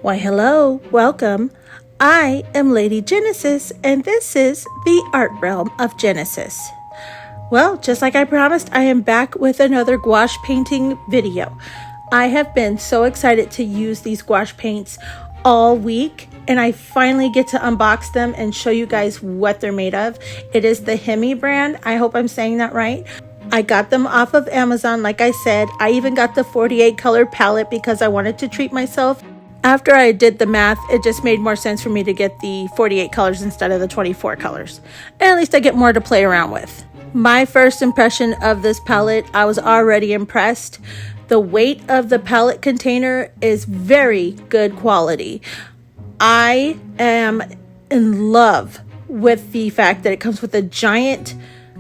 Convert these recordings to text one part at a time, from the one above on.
Why, hello, welcome. I am Lady Genesis, and this is the Art Realm of Genesis. Well, just like I promised, I am back with another gouache painting video. I have been so excited to use these gouache paints all week, and I finally get to unbox them and show you guys what they're made of. It is the Hemi brand. I hope I'm saying that right. I got them off of Amazon, like I said. I even got the 48 color palette because I wanted to treat myself. After I did the math, it just made more sense for me to get the 48 colors instead of the 24 colors. And at least I get more to play around with. My first impression of this palette, I was already impressed. The weight of the palette container is very good quality. I am in love with the fact that it comes with a giant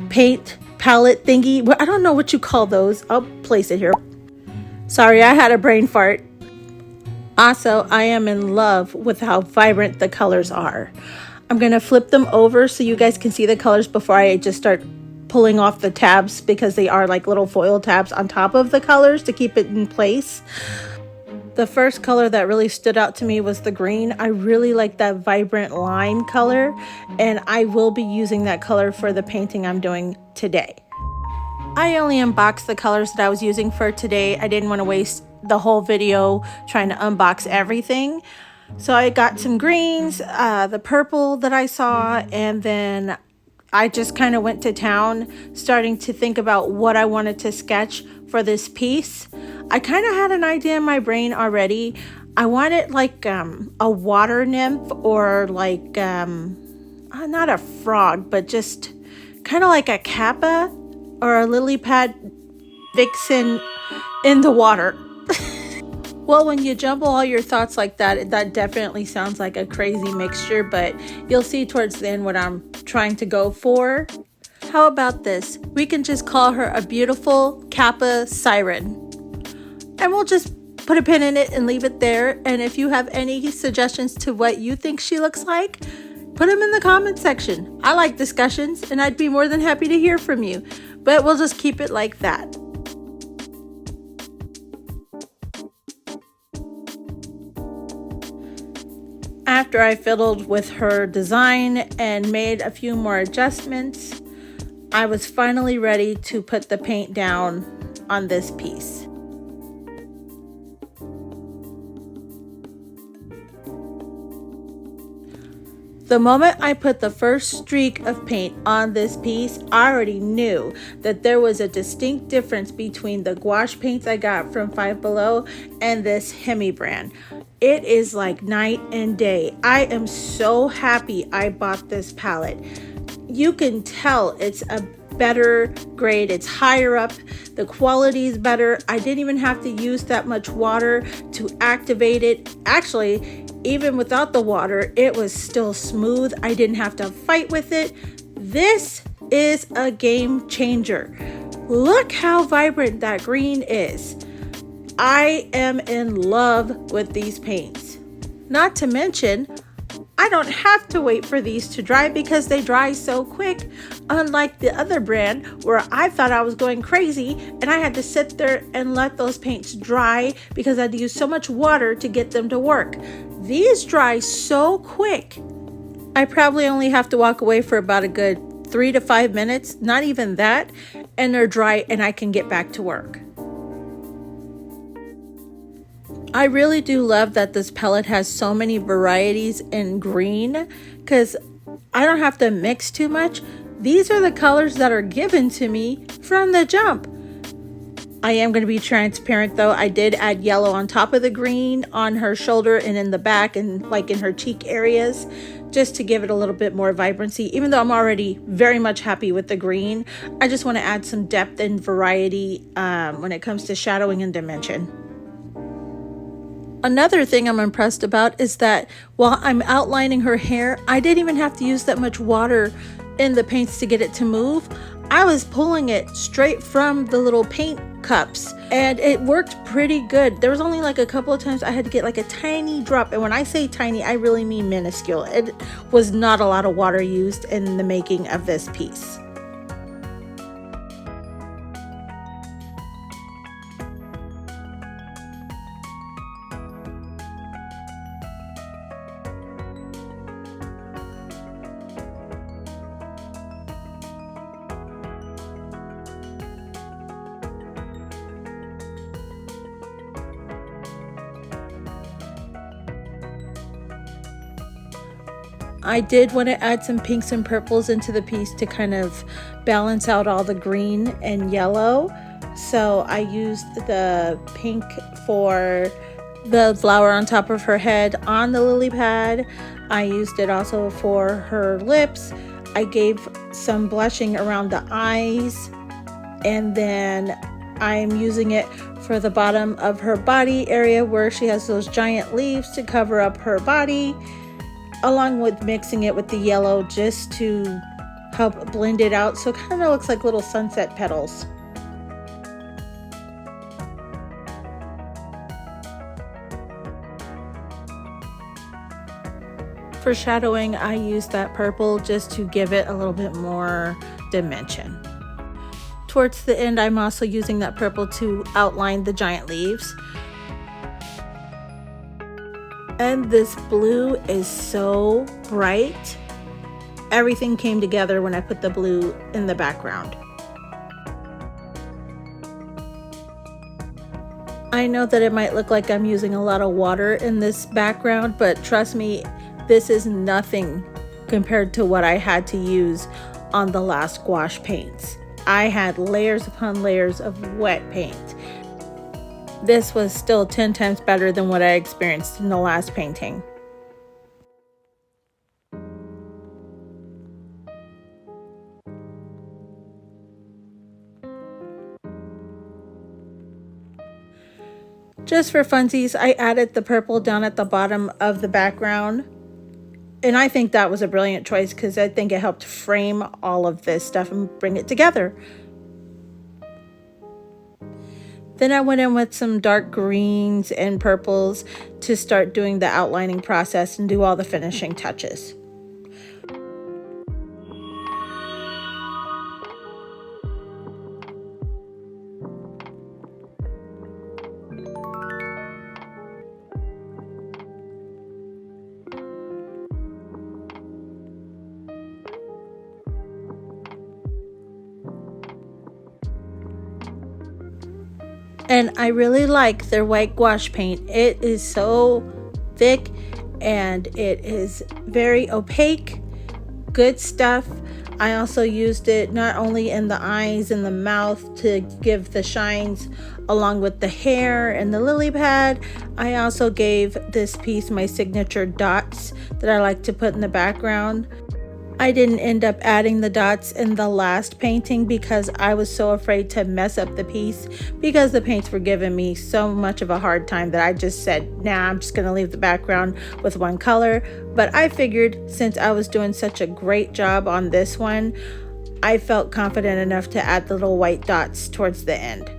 paint palette thingy. I don't know what you call those. I'll place it here. Sorry, I had a brain fart. Also, I am in love with how vibrant the colors are. I'm going to flip them over so you guys can see the colors before I just start pulling off the tabs, because they are like little foil tabs on top of the colors to keep it in place. The first color that really stood out to me was the green. I really like that vibrant lime color, and I will be using that color for the painting I'm doing today. I only unboxed the colors that I was using for today. I didn't want to waste the whole video trying to unbox everything. So I got some greens, the purple that I saw, and then I just kind of went to town starting to think about what I wanted to sketch for this piece. I kind of had an idea in my brain already. I wanted like a water nymph, or like not a frog, but just kind of like a kappa or a lily pad vixen in the water. Well, when you jumble all your thoughts like that, that definitely sounds like a crazy mixture, but you'll see towards the end what I'm trying to go for. How about this? We can just call her a beautiful Kappa siren. And we'll just put a pin in it and leave it there. And if you have any suggestions to what you think she looks like, put them in the comment section. I like discussions, and I'd be more than happy to hear from you. But we'll just keep it like that. After I fiddled with her design and made a few more adjustments, I was finally ready to put the paint down on this piece. The moment I put the first streak of paint on this piece, I already knew that there was a distinct difference between the gouache paints I got from Five Below and this Hemi brand. It is like night and day. I am so happy I bought this palette. You can tell it's a better grade. It's higher up. The quality is better. I didn't even have to use that much water to activate it. Actually, even without the water, it was still smooth. I didn't have to fight with it. This is a game changer. Look how vibrant that green is. I am in love with these paints. Not to mention, I don't have to wait for these to dry because they dry so quick, unlike the other brand where I thought I was going crazy and I had to sit there and let those paints dry because I had to use so much water to get them to work. These dry so quick. I probably only have to walk away for about a good 3 to 5 minutes, not even that, and they're dry and I can get back to work. I really do love that this palette has so many varieties in green, because I don't have to mix too much. These are the colors that are given to me from the jump. I am going to be transparent though. I did add yellow on top of the green on her shoulder and in the back and like in her cheek areas, just to give it a little bit more vibrancy. Even though I'm already very much happy with the green, I just want to add some depth and variety when it comes to shadowing and dimension. Another thing I'm impressed about is that while I'm outlining her hair, I didn't even have to use that much water in the paints to get it to move. I was pulling it straight from the little paint cups and it worked pretty good. There was only like a couple of times I had to get like a tiny drop, and when I say tiny, I really mean minuscule. It was not a lot of water used in the making of this piece. I did want to add some pinks and purples into the piece to kind of balance out all the green and yellow. So I used the pink for the flower on top of her head on the lily pad. I used it also for her lips. I gave some blushing around the eyes, and then I'm using it for the bottom of her body area where she has those giant leaves to cover up her body, along with mixing it with the yellow just to help blend it out so it kind of looks like little sunset petals. For shadowing, I used that purple just to give it a little bit more dimension. Towards the end, I'm also using that purple to outline the giant leaves. And this blue is so bright. Everything came together when I put the blue in the background. I know that it might look like I'm using a lot of water in this background, but trust me, this is nothing compared to what I had to use on the last gouache paints. I had layers upon layers of wet paint. This was still 10 times better than what I experienced in the last painting. Just for funsies, I added the purple down at the bottom of the background. And I think that was a brilliant choice because I think it helped frame all of this stuff and bring it together. Then I went in with some dark greens and purples to start doing the outlining process and do all the finishing touches. And I really like their white gouache paint. It is so thick and it is very opaque. Good stuff. I also used it not only in the eyes and the mouth to give the shines along with the hair and the lily pad. I also gave this piece my signature dots that I like to put in the background. I didn't end up adding the dots in the last painting because I was so afraid to mess up the piece because the paints were giving me so much of a hard time that I just said, nah, I'm just going to leave the background with one color. But I figured since I was doing such a great job on this one, I felt confident enough to add the little white dots towards the end.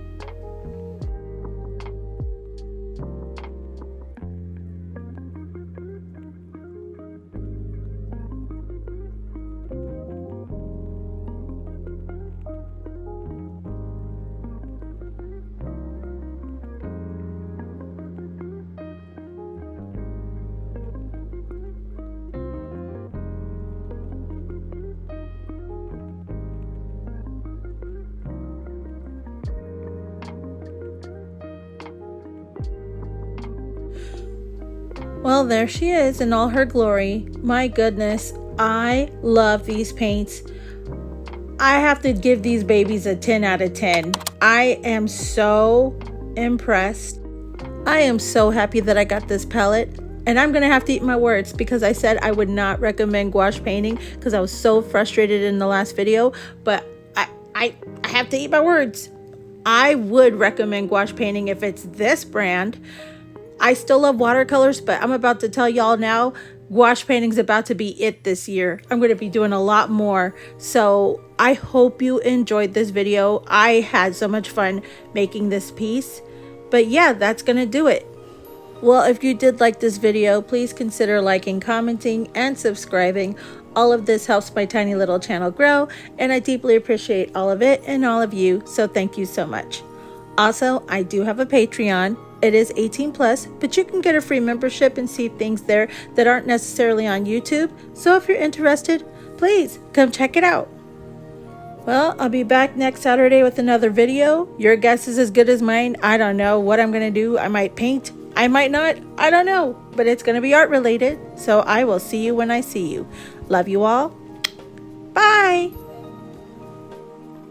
Well, there she is in all her glory. My goodness, I love these paints. I have to give these babies a 10 out of 10. I am so impressed. I am so happy that I got this palette. And I'm going to have to eat my words because I said I would not recommend gouache painting because I was so frustrated in the last video. But I have to eat my words. I would recommend gouache painting if it's this brand. I still love watercolors, but I'm about to tell y'all now, gouache painting is about to be it this year. I'm going to be doing a lot more. So I hope you enjoyed this video. I had so much fun making this piece. But yeah, that's going to do it. Well, if you did like this video, please consider liking, commenting, and subscribing. All of this helps my tiny little channel grow, and I deeply appreciate all of it and all of you. So thank you so much. Also, I do have a Patreon. It is 18 plus, but you can get a free membership and see things there that aren't necessarily on YouTube. So if you're interested, please come check it out. Well, I'll be back next Saturday with another video. Your guess is as good as mine. I don't know what I'm going to do. I might paint. I might not, I don't know, but it's going to be art related. So I will see you when I see you. Love you all. Bye.